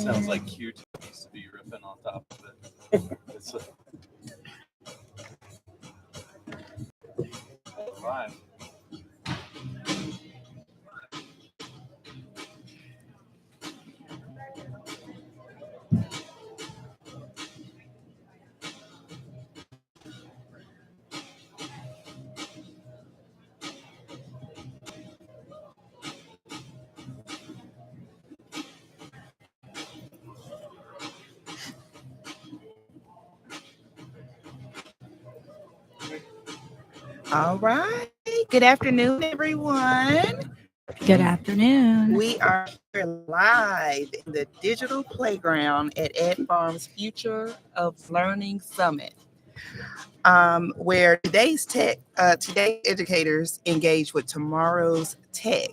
sounds like Q-Tip used to be ripping on top of it. It's live. All right. Good afternoon, everyone. Good afternoon. We are here live in the digital playground at Ed Farm's Future of Learning Summit, where today's educators engage with tomorrow's tech.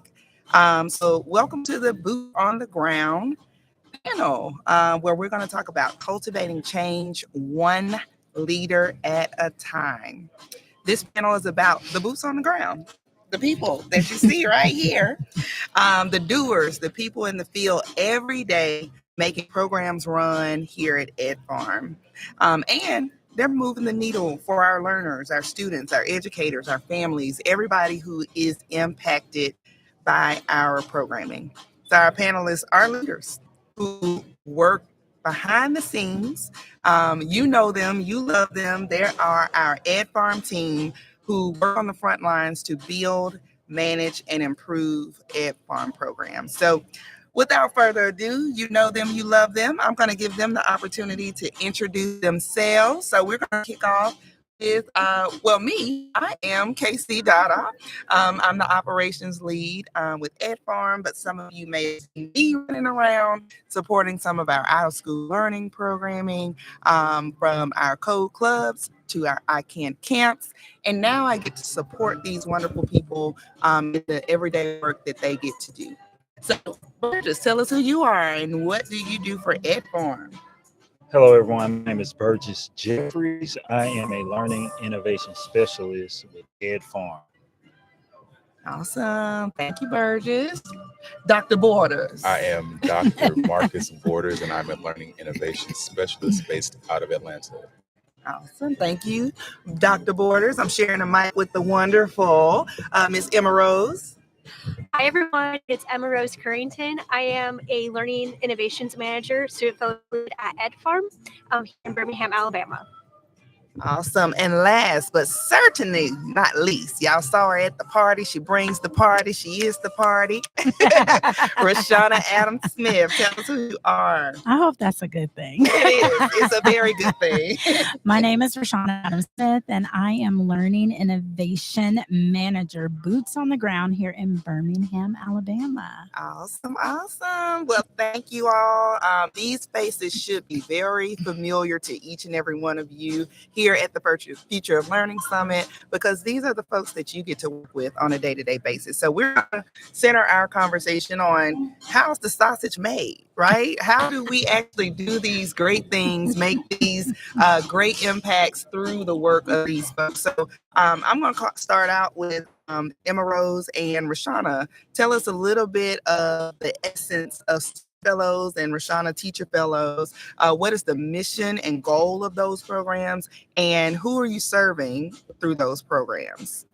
So welcome to the Boot on the Ground panel, where we're going to talk about cultivating change one leader at a time. This panel is about the boots on the ground, the people that you see right here, the doers, the people in the field every day making programs run here at Ed Farm. And they're moving the needle for our learners, our students, our educators, our families, everybody who is impacted by our programming. So our panelists are leaders who work behind the scenes. You know them, you love them. There are our Ed Farm team who work on the front lines to build, manage, and improve Ed Farm programs. So without further ado, you know them, you love them. I'm going to give them the opportunity to introduce themselves. So we're going to kick off with, me. I am KC Dada. I'm the operations lead with Ed Farm, but some of you may be running around supporting some of our out-of-school learning programming, from our code clubs to our ICANN camps. And now I get to support these wonderful people in the everyday work that they get to do. So, Burgess, tell us who you are and what do you do for Ed Farm? Hello, everyone. My name is Burgess Jeffries. I am a learning innovation specialist with Ed Farm. Awesome. Thank you, Burgess. Dr. Borders. I am Dr. Marcus Borders, and I'm a learning innovation specialist based out of Atlanta. Awesome. Thank you, Dr. Borders. I'm sharing a mic with the wonderful Miss Emma Rose. Hi, everyone. It's Emma Rose Currington. I am a Learning Innovations Manager, Student Fellow at Ed Farm here in Birmingham, Alabama. Awesome. And last but certainly not least, y'all saw her at the party. She brings the party. She is the party. Rashana Adams Smith. Tell us who you are. I hope that's a good thing. It is. It's a very good thing. My name is Rashana Adams Smith, and I am Learning Innovation Manager, boots on the ground here in Birmingham, Alabama. Awesome. Awesome. Well, thank you all. These faces should be very familiar to each and every one of you here at the Future of Learning Summit, because these are the folks that you get to work with on a day-to-day basis. So we're going to center our conversation on how's the sausage made, right? How do we actually do these great things, make these great impacts through the work of these folks? So I'm going to start out with Emma Rose and Rashana. Tell us a little bit of the essence of Fellows and Rashana Teacher Fellows. What is the mission and goal of those programs, and who are you serving through those programs?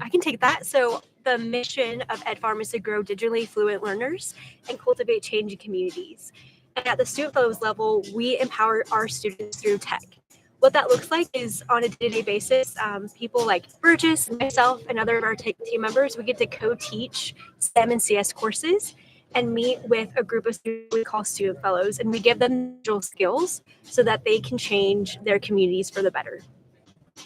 I can take that. So the mission of Ed Farm is to grow digitally fluent learners and cultivate change in communities. And at the Student Fellows level, we empower our students through tech. What that looks like is on a day-to-day basis, people like Burgess, myself, and other of our team members, we get to co-teach STEM and CS courses and meet with a group of students we call Student Fellows, and we give them digital skills so that they can change their communities for the better.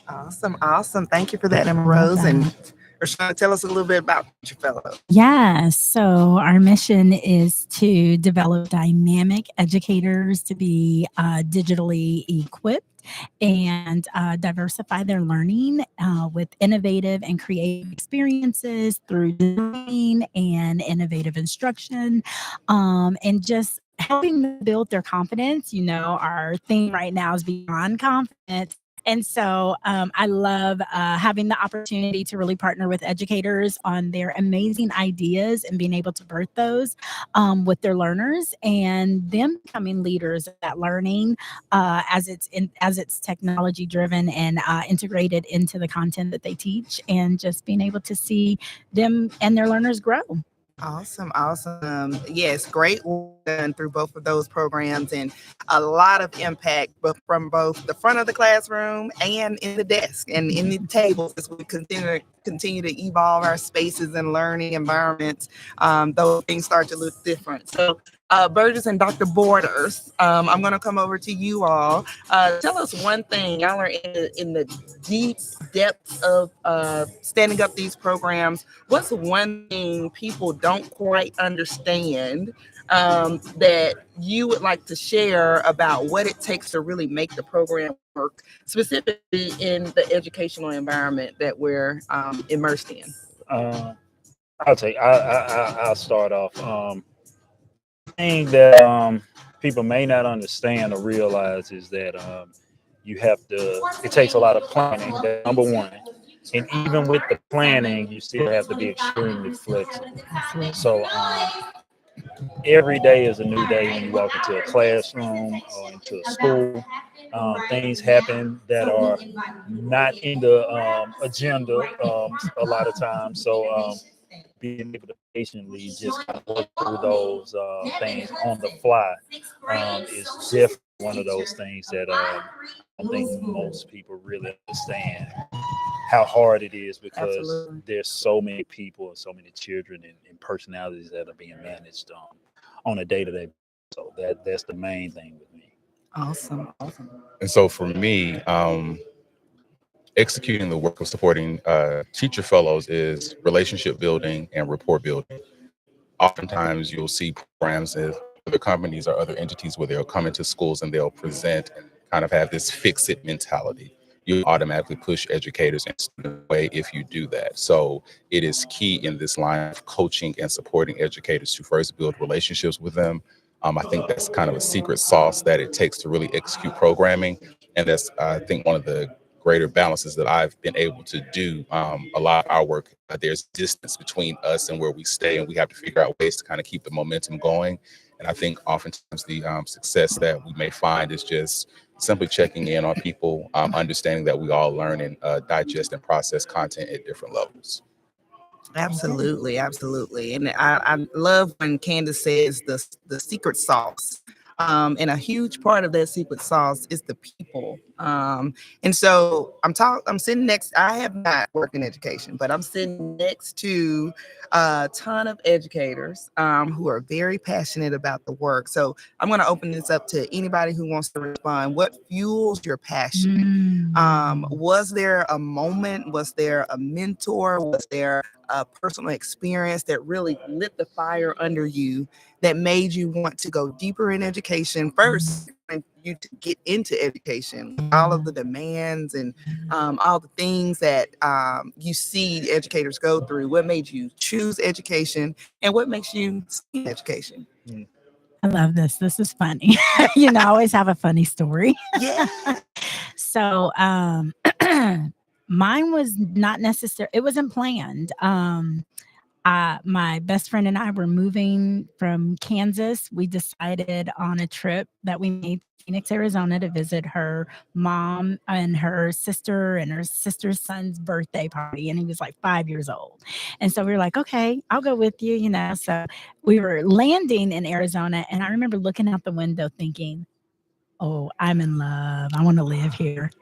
Awesome. Awesome. Thank you for that, Emma Rose. And Rashana, tell us a little bit about Teacher Fellows. Yeah, so our mission is to develop dynamic educators to be digitally equipped and diversify their learning with innovative and creative experiences through design and innovative instruction, and just helping them build their confidence. You know, our theme right now is beyond confidence. And so I love having the opportunity to really partner with educators on their amazing ideas and being able to birth those with their learners and them becoming leaders of that learning as it's technology driven and integrated into the content that they teach, and just being able to see them and their learners grow. Awesome, awesome. Yes, great work done through both of those programs, and a lot of impact, but from both the front of the classroom and in the desk and in the tables as we continue to evolve our spaces and learning environments. Those things start to look different. So, Burgess and Dr. Borders, I'm going to come over to you all. Tell us one thing. Y'all are in the deep depths of standing up these programs. What's one thing people don't quite understand that you would like to share about what it takes to really make the program work, specifically in the educational environment that we're immersed in? I'll start off. Thing that people may not understand or realize is that it takes a lot of planning. That's number one. And even with the planning, you still have to be extremely flexible. So every day is a new day when you walk into a classroom or into a school. Things happen that are not in the agenda a lot of times. So being able to patiently just kind of work through those things on the fly is definitely one of those things that I don't think most people really understand how hard it is, because Absolutely. there's so many people and so many children and personalities that are being managed on a day-to-day. So that's the main thing with me. Awesome, awesome. And so for me, executing the work of supporting teacher fellows is relationship building and rapport building. Oftentimes you'll see programs of other companies or other entities where they'll come into schools and they'll present and kind of have this fix-it mentality. You automatically push educators in a way if you do that. So it is key in this line of coaching and supporting educators to first build relationships with them. I think that's kind of a secret sauce that it takes to really execute programming. And that's, I think, one of the greater balances that I've been able to do. A lot of our work, there's distance between us and where we stay, and we have to figure out ways to kind of keep the momentum going. And I think oftentimes the success that we may find is just simply checking in on people, understanding that we all learn and digest and process content at different levels. Absolutely, absolutely. And I love when Candace says the secret sauce. And a huge part of that secret sauce is the people. And so I'm sitting next, I have not worked in education, but I'm sitting next to a ton of educators who are very passionate about the work. So I'm going to open this up to anybody who wants to respond. What fuels your passion? Was there a moment? Was there a mentor? Was there a personal experience that really lit the fire under you that made you want to go deeper in education first, and you to get into education, all of the demands and all the things that you see educators go through? What made you choose education, and what makes you stay in education? I love this. This is funny. I always have a funny story. Yeah. So mine was not necessary. It wasn't planned. My best friend and I were moving from Kansas. We decided on a trip that we made to Phoenix, Arizona, to visit her mom and her sister's son's birthday party. And he was like 5 years old. And so we were like, okay, I'll go with you, So we were landing in Arizona. And I remember looking out the window thinking, oh, I'm in love. I want to live here.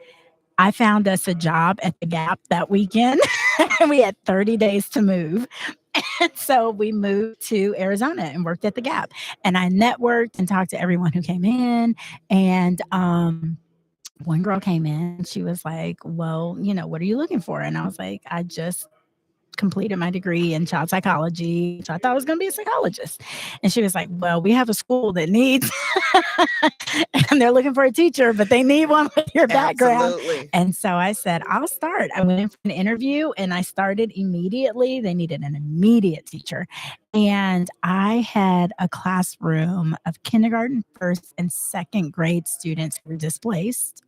I found us a job at the Gap that weekend, and we had 30 days to move. And so we moved to Arizona and worked at the Gap. And I networked and talked to everyone who came in. And one girl came in. She was like, well, what are you looking for? And I was like, I just completed my degree in child psychology. So I thought I was going to be a psychologist. And she was like, well, we have a school that needs, and they're looking for a teacher, but they need one with your background. Absolutely. And so I said, I'll start. I went in for an interview and I started immediately. They needed an immediate teacher. And I had a classroom of kindergarten, first and second grade students who were displaced.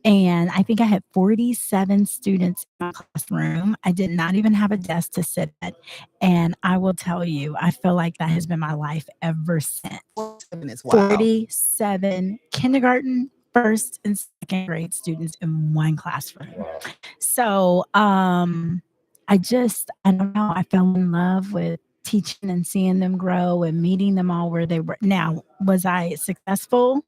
And I think I had 47 students in my classroom. I did not even have a desk to sit at. And I will tell you, I feel like that has been my life ever since. 47 is wow. 47 kindergarten, first and second grade students in one classroom. Wow. So I don't know, I fell in love with teaching and seeing them grow and meeting them all where they were. Now, was I successful?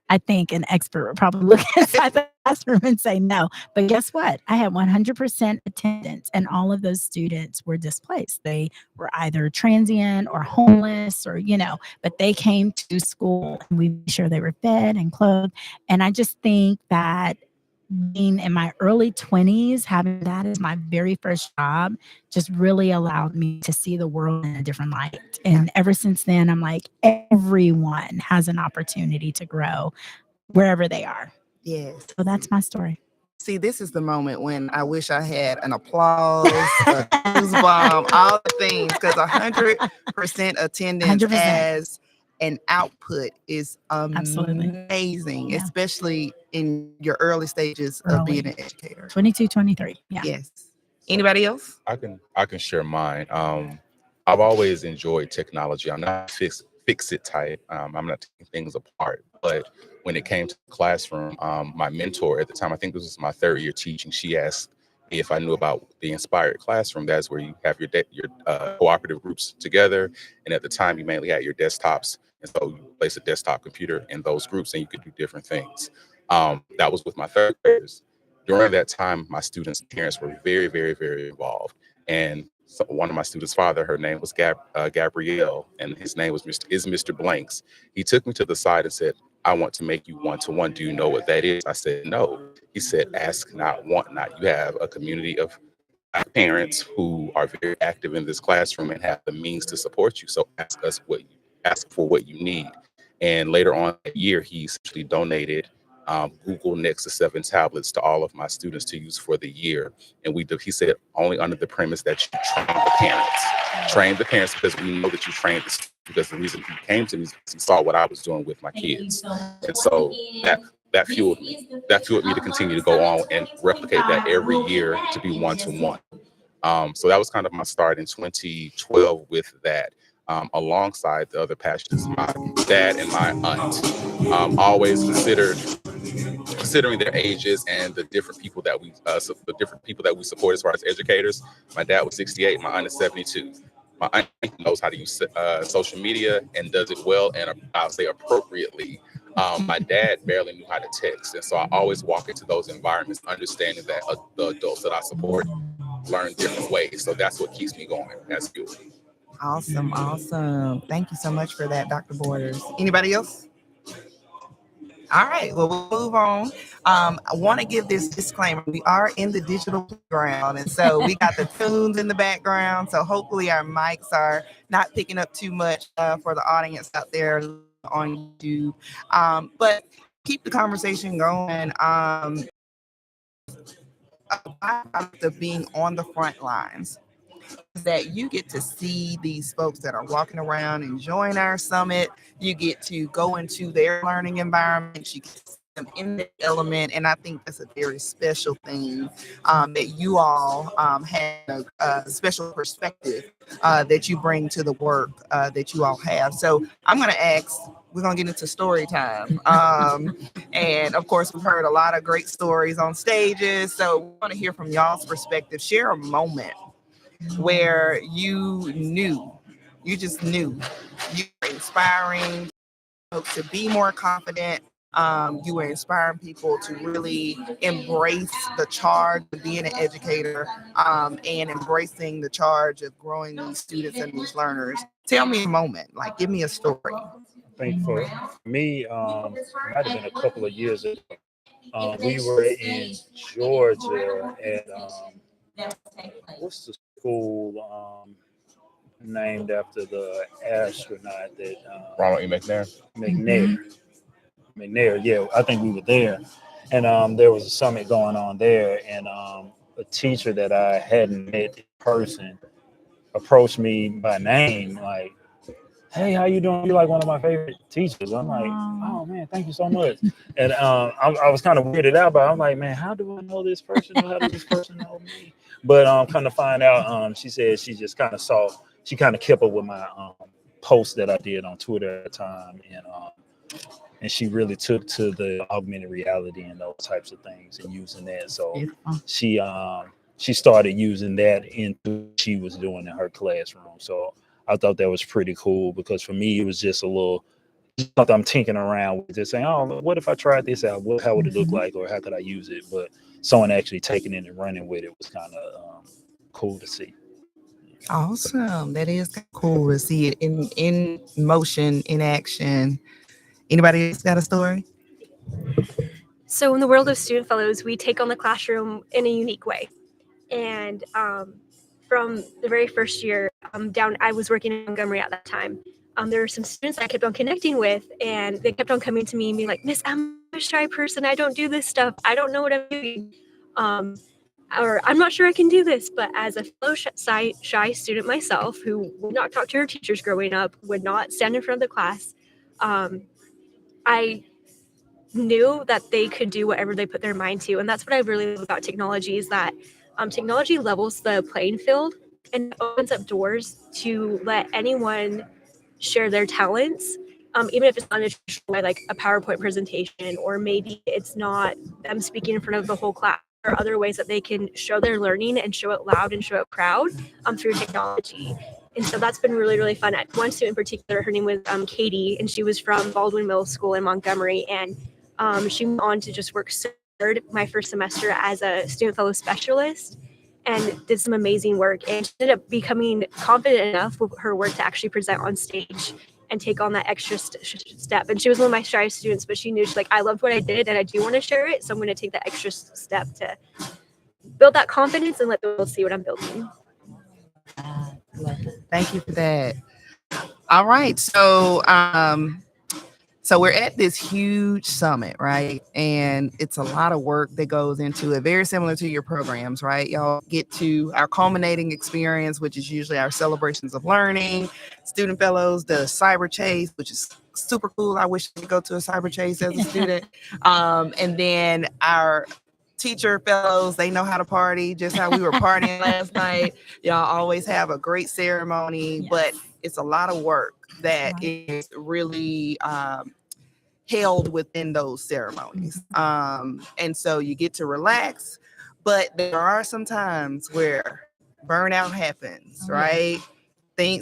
I think an expert would probably look inside the classroom and say no. But guess what? I had 100% attendance, and all of those students were displaced. They were either transient or homeless, or, but they came to school and we made sure they were fed and clothed. And I just think that being in my early 20s, having that as my very first job, just really allowed me to see the world in a different light. And ever since then, I'm like, everyone has an opportunity to grow wherever they are. Yes. So that's my story. See, this is the moment when I wish I had an applause, a goosebump, all the things, because 100% attendance 100%. as an output is Absolutely. amazing, Yeah. especially in your early stages of being an educator. 22, 23. Yeah. Yes. Anybody else? I can share mine. I've always enjoyed technology. I'm not fix it type. I'm not taking things apart. But when it came to the classroom, my mentor at the time, I think this was my third year teaching, she asked me if I knew about the Inspired Classroom. That's where you have your cooperative groups together. And at the time, you mainly had your desktops. And so you place a desktop computer in those groups and you could do different things. That was with my third graders. During that time, my students' parents were very, very, very involved. And so one of my students' father, her name was Gabrielle, and his name was Mr. Blanks. He took me to the side and said, "I want to make you one-to-one. Do you know what that is?" I said, "No." He said, "Ask not, want not." You have a community of parents who are very active in this classroom and have the means to support you. So ask for what you need. And later on that year, he essentially donated Google Nexus 7 tablets to all of my students to use for the year. And he said, only under the premise that you train the parents, because we know that you trained the students, because the reason he came to me is because he saw what I was doing with my kids. And so that fueled me to continue to go on and replicate that every year to be one-to-one. So that was kind of my start in 2012 with that. Alongside the other passions, my dad and my aunt, always considering their ages and the different people that we support as far as educators. My dad was 68, my aunt is 72. My aunt knows how to use social media and does it well, and I'll say appropriately. My dad barely knew how to text, and so I always walk into those environments understanding that the adults that I support learn different ways. So that's what keeps me going. That's fuel. Awesome. Thank you so much for that, Dr. Borders. Anybody else? All right, well, we'll move on. I want to give this disclaimer. We are in the digital playground, and so we got the tunes in the background. So hopefully our mics are not picking up too much for the audience out there on YouTube. But keep the conversation going. Of being on the front lines, that you get to see these folks that are walking around enjoying our summit. You get to go into their learning environment. You get to see them in the element. And I think that's a very special thing, that you all have a special perspective that you bring to the work that you all have. So I'm going to ask, we're going to get into story time. And of course, we've heard a lot of great stories on stages. So we want to hear from y'all's perspective. Share a moment where you just knew you were inspiring folks to be more confident. You were inspiring people to really embrace the charge of being an educator, and embracing the charge of growing these students and these learners. Tell me a moment, like give me a story. I think for me, it might have been a couple of years ago. We were in Georgia at what's the school named after the astronaut that Ronald E. McNair. McNair, yeah, I think we were there, and there was a summit going on there, and a teacher that I hadn't met in person approached me by name, like, hey, how you doing? You're like one of my favorite teachers. I'm like, Aw. oh man, thank you so much. And I was kind of weirded out, but I'm like, man, how do I know this person? Or how does this person know me? But kind of find out, she said she just kind of saw, she kind of kept up with my post that I did on Twitter at the time, and she really took to the augmented reality and those types of things and using that. So Beautiful. she started using that into what she was doing in her classroom. So I thought that was pretty cool, because for me it was just a little something I'm tinkering around with, just saying, oh, what if I tried this out? How would it look Mhm. like, or how could I use it? But someone actually taking it and running with it was kind of cool to see. Awesome. That is cool to see it in motion, in action. Anybody else got a story? So in the world of student fellows, we take on the classroom in a unique way. And from the very first year I was working in Montgomery at that time. There were some students I kept on connecting with, and they kept on coming to me and being like, Miss, I'm a shy person. I don't do this stuff. I don't know what I'm doing. Or I'm not sure I can do this. But as a fellow shy student myself, who would not talk to her teachers growing up, would not stand in front of the class, I knew that they could do whatever they put their mind to. And that's what I really love about technology, is that technology levels the playing field and opens up doors to let anyone share their talents, even if it's not in a traditional way, like a PowerPoint presentation, or maybe it's not them speaking in front of the whole class. There are other ways that they can show their learning and show it loud and show it proud through technology. And so that's been really, really fun. One student in particular, her name was Katie, and she was from Baldwin Middle School in Montgomery. And she went on to just work so hard my first semester as a student fellow specialist, and did some amazing work, and she ended up becoming confident enough with her work to actually present on stage and take on that extra step. And she was one of my shyest students, but she knew, she's like, I loved what I did and I do want to share it, so I'm going to take that extra step to build that confidence and let the world see what I'm building. Thank you for that. All right. So we're at this huge summit, right? And it's a lot of work that goes into it, very similar to your programs, right? Y'all get to our culminating experience, which is usually our celebrations of learning, student fellows, the cyber chase, which is super cool. I wish I could go to a cyber chase as a student. And then our teacher fellows, they know how to party, just how we were partying last night. Y'all always have a great ceremony, but it's a lot of work that is really held within those ceremonies. And so you get to relax, but there are some times where burnout happens, right?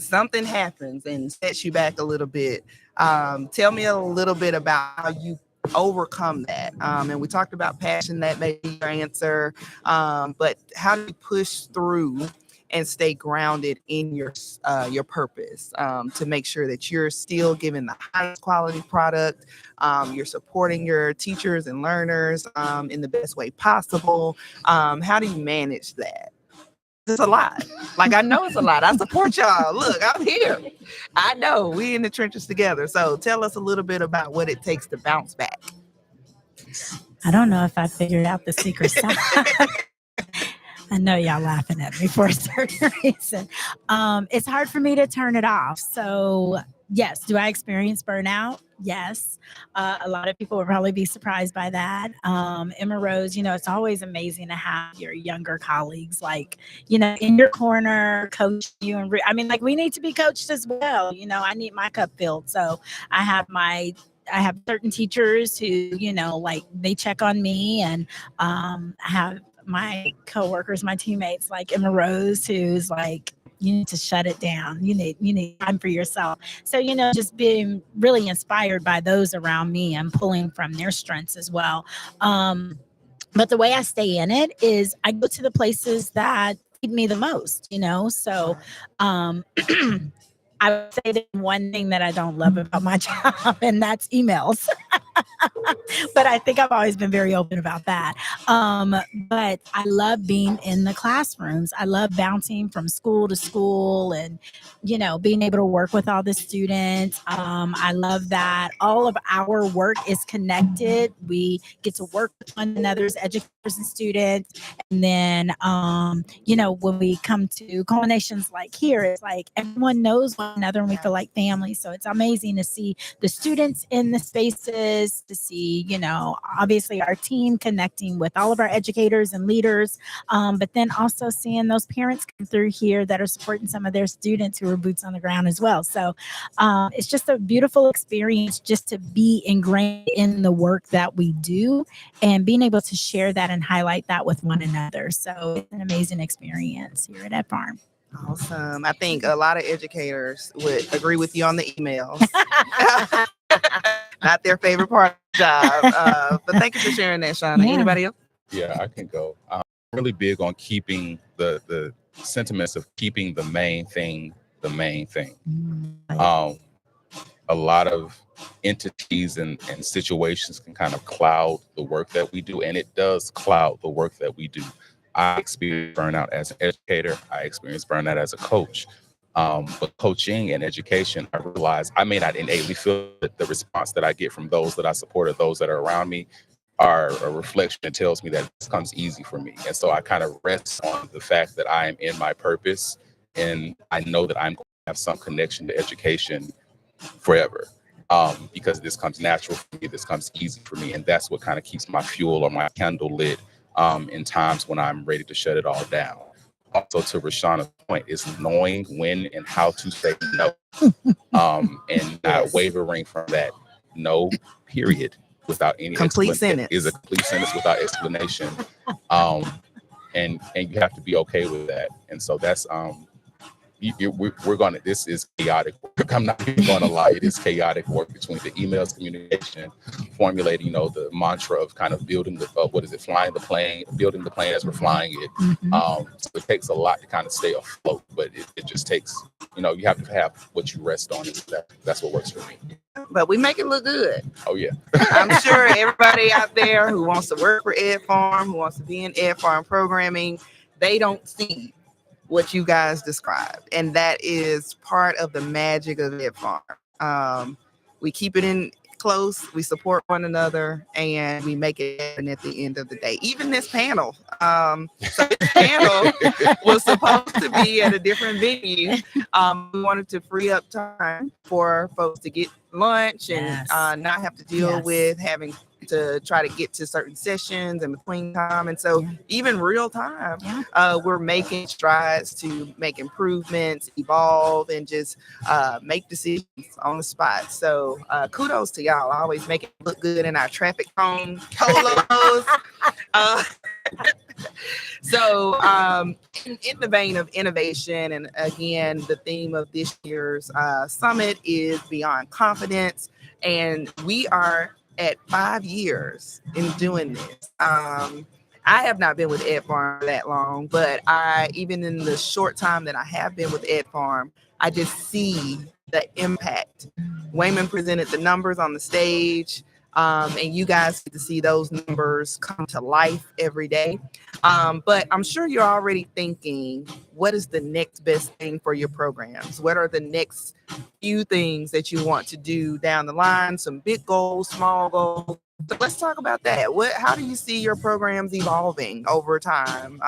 Something happens and sets you back a little bit. Tell me a little bit about how you overcome that. And we talked about passion, that may be your answer, but how do you push through and stay grounded in your purpose, to make sure that you're still giving the highest quality product, you're supporting your teachers and learners in the best way possible. How do you manage that? It's a lot. Like, I know it's a lot. I support y'all. Look, I'm here. I know we in the trenches together. So tell us a little bit about what it takes to bounce back. I don't know if I figured out the secret sauce. I know y'all laughing at me for a certain reason. It's hard for me to turn it off. So yes, do I experience burnout? Yes. A lot of people would probably be surprised by that. Emma Rose, it's always amazing to have your younger colleagues, like, in your corner, coach you. And we need to be coached as well. I need my cup filled. So I have certain teachers who, they check on me, and I have my coworkers, my teammates, like Emma Rose, who's like, you need to shut it down. You need time for yourself. So, just being really inspired by those around me and pulling from their strengths as well. But the way I stay in it is I go to the places that feed me the most, so I would say that one thing that I don't love about my job, and that's emails. But I think I've always been very open about that. But I love being in the classrooms. I love bouncing from school to school and, being able to work with all the students. I love that all of our work is connected. We get to work with one another's educators and students. And then, when we come to culminations like here, it's like everyone knows one another and we feel like family. So it's amazing to see the students in the spaces, to see, obviously our team connecting with all of our educators and leaders, but then also seeing those parents come through here that are supporting some of their students who are boots on the ground as well. So it's just a beautiful experience just to be ingrained in the work that we do and being able to share that and highlight that with one another. So it's an amazing experience here at Ed Farm. Awesome. I think a lot of educators would agree with you on the emails. Not their favorite part of the job. But thank you for sharing that, Shauna. Yeah. Anybody else? Yeah, I can go. I'm really big on keeping the sentiments of keeping the main thing the main thing. A lot of entities and situations can kind of cloud the work that we do, and it does cloud the work that we do. I experienced burnout as an educator. I experienced burnout as a coach. But coaching and education, I realized I may not innately feel that the response that I get from those that I support or those that are around me are a reflection that tells me that this comes easy for me. And so I kind of rest on the fact that I am in my purpose, and I know that I'm going to have some connection to education forever, because this comes natural for me, this comes easy for me, and that's what kind of keeps my fuel or my candle lit in times when I'm ready to shut it all down. Also, to Rashana's point, is knowing when and how to say no, and not wavering from that no, period, without any Complete sentence. is a complete sentence without explanation, and you have to be okay with that. And so that's we're gonna. This is chaotic work. I'm not even gonna lie. It is chaotic work between the emails, communication, formulating, the mantra of kind of building the flying the plane, building the plane as we're flying it. So it takes a lot to kind of stay afloat, but it just takes, you have to have what you rest on. That's what works for me. But we make it look good. Oh yeah. I'm sure everybody out there who wants to work for Ed Farm, who wants to be in Ed Farm programming, they don't see what you guys described, and that is part of the magic of Ed Farm. We keep it in close, we support one another, and we make it happen at the end of the day. Even this panel, so this panel was supposed to be at a different venue. We wanted to free up time for folks to get lunch and not have to deal with having to try to get to certain sessions in between time. And so even real time, we're making strides to make improvements, evolve, and just make decisions on the spot. So kudos to y'all. I always make it look good in our traffic cone polos. So in the vein of innovation, and again, the theme of this year's summit is Beyond Confidence, and we are at 5 years in doing this. I have not been with Ed Farm that long, but even in the short time that I have been with Ed Farm, I just see the impact. Wayman presented the numbers on the stage, and you guys get to see those numbers come to life every day. But I'm sure you're already thinking, what is the next best thing for your programs? What are the next few things that you want to do down the line? Some big goals, small goals. So let's talk about that. How do you see your programs evolving over time?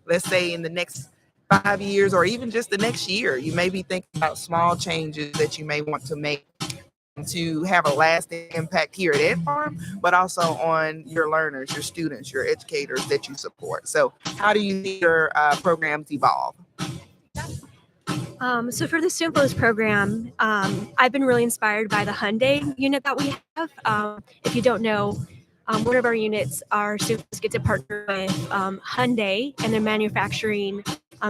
Let's say in the next 5 years, or even just the next year, you may be thinking about small changes that you may want to make to have a lasting impact here at Ed Farm, but also on your learners, your students, your educators that you support. So how do you see your programs evolve? So for the Student Flows program, I've been really inspired by the Hyundai unit that we have. If you don't know, one of our units, our students get to partner with Hyundai and their manufacturing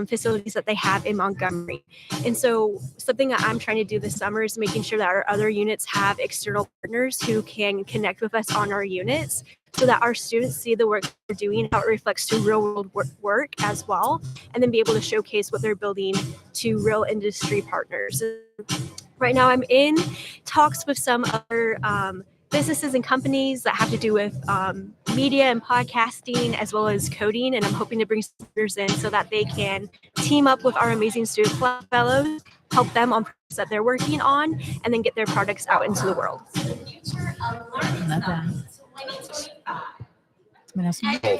facilities that they have in Montgomery. And so something that I'm trying to do this summer is making sure that our other units have external partners who can connect with us on our units, so that our students see the work they're doing, how it reflects to real world work as well, and then be able to showcase what they're building to real industry partners. Right now I'm in talks with some other businesses and companies that have to do with media and podcasting, as well as coding, and I'm hoping to bring speakers in so that they can team up with our amazing student fellows, help them on projects that they're working on, and then get their products out into the world. Minister? So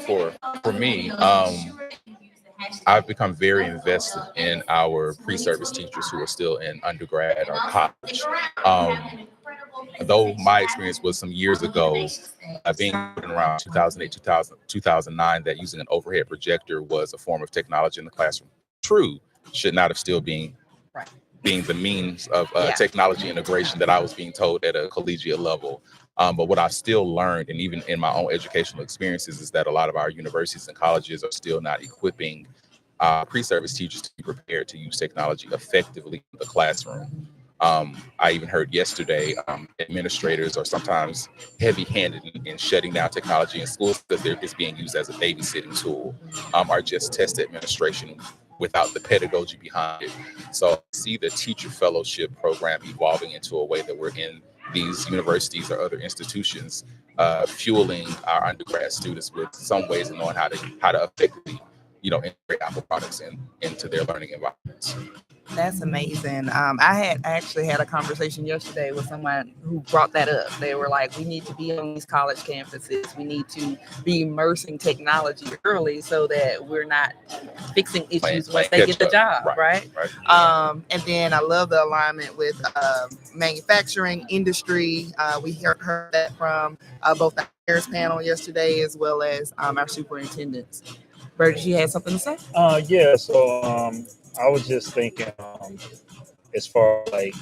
for me, I've become very invested in our pre-service teachers who are still in undergrad or college. Though my experience was some years ago, being around 2008, 2009, that using an overhead projector was a form of technology in the classroom. True, should not have still been Right. being the means of Yeah. technology integration that I was being told at a collegiate level. But what I've still learned, and even in my own educational experiences, is that a lot of our universities and colleges are still not equipping pre-service teachers to be prepared to use technology effectively in the classroom. I even heard yesterday administrators are sometimes heavy-handed in shutting down technology in schools because it's being used as a babysitting tool, or just test administration without the pedagogy behind it. So I see the teacher fellowship program evolving into a way that we're in these universities or other institutions, fueling our undergrad students with some ways of knowing how to effectively, integrate Apple products into their learning environments. That's amazing. I had actually had a conversation yesterday with someone who brought that up. They were like, we need to be on these college campuses. We need to be immersing technology early so that we're not fixing issues once they get the job, right? And then I love the alignment with manufacturing industry. We heard that from both the Harris panel yesterday as well as our superintendents. Bert, you had something to say? Yeah. So I was just thinking, as far as like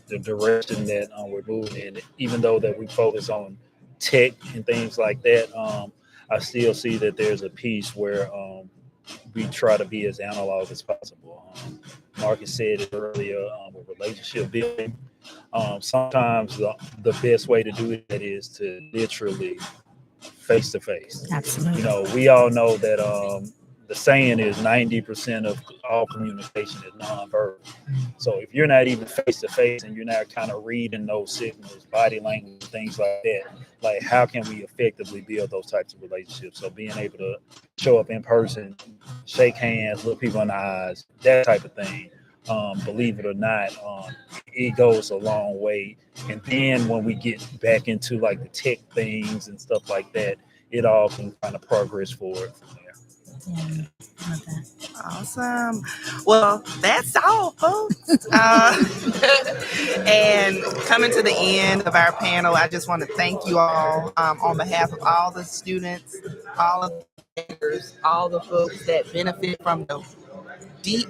the direction that we're moving in, even though that we focus on tech and things like that, I still see that there's a piece where we try to be as analog as possible. Marcus said it earlier, with relationship building. Sometimes the best way to do that is to literally face to face. Absolutely. We all know that the saying is 90% of all communication is nonverbal. So if you're not even face to face and you're not kind of reading those signals, body language, things like that, like how can we effectively build those types of relationships? So being able to show up in person, shake hands, look people in the eyes, that type of thing. Believe it or not, it goes a long way. And then when we get back into like the tech things and stuff like that, it all can kind of progress forward from there. Yeah, love that. Awesome. Well, that's all, folks. And coming to the end of our panel, I just want to thank you all on behalf of all the students, all of the leaders, all the folks that benefit from the deep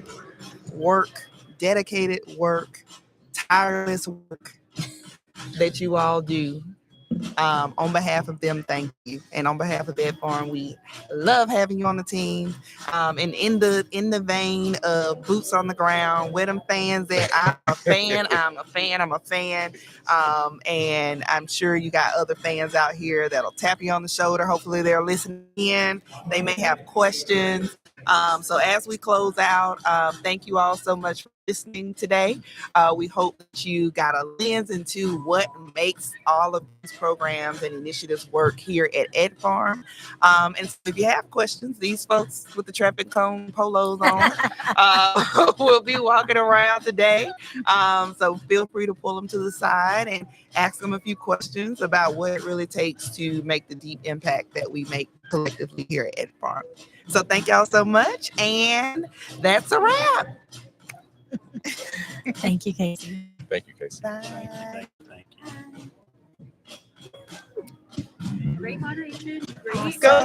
work, dedicated work, tireless work that you all do. On behalf of them, thank you. And on behalf of Ed Farm, we love having you on the team. And in the vein of boots on the ground, where them fans that I'm a fan. And I'm sure you got other fans out here that'll tap you on the shoulder. Hopefully they're listening in. They may have questions. So as we close out, thank you all so much for listening today. We hope that you got a lens into what makes all of these programs and initiatives work here at Ed Farm. And so if you have questions, these folks with the traffic cone polos on will be walking around today. So feel free to pull them to the side and ask them a few questions about what it really takes to make the deep impact that we make collectively here at Ed Farm. So thank y'all so much. And that's a wrap. Thank you, Casey. Thank you, Casey. Bye. Thank you. Great moderation. Great. Go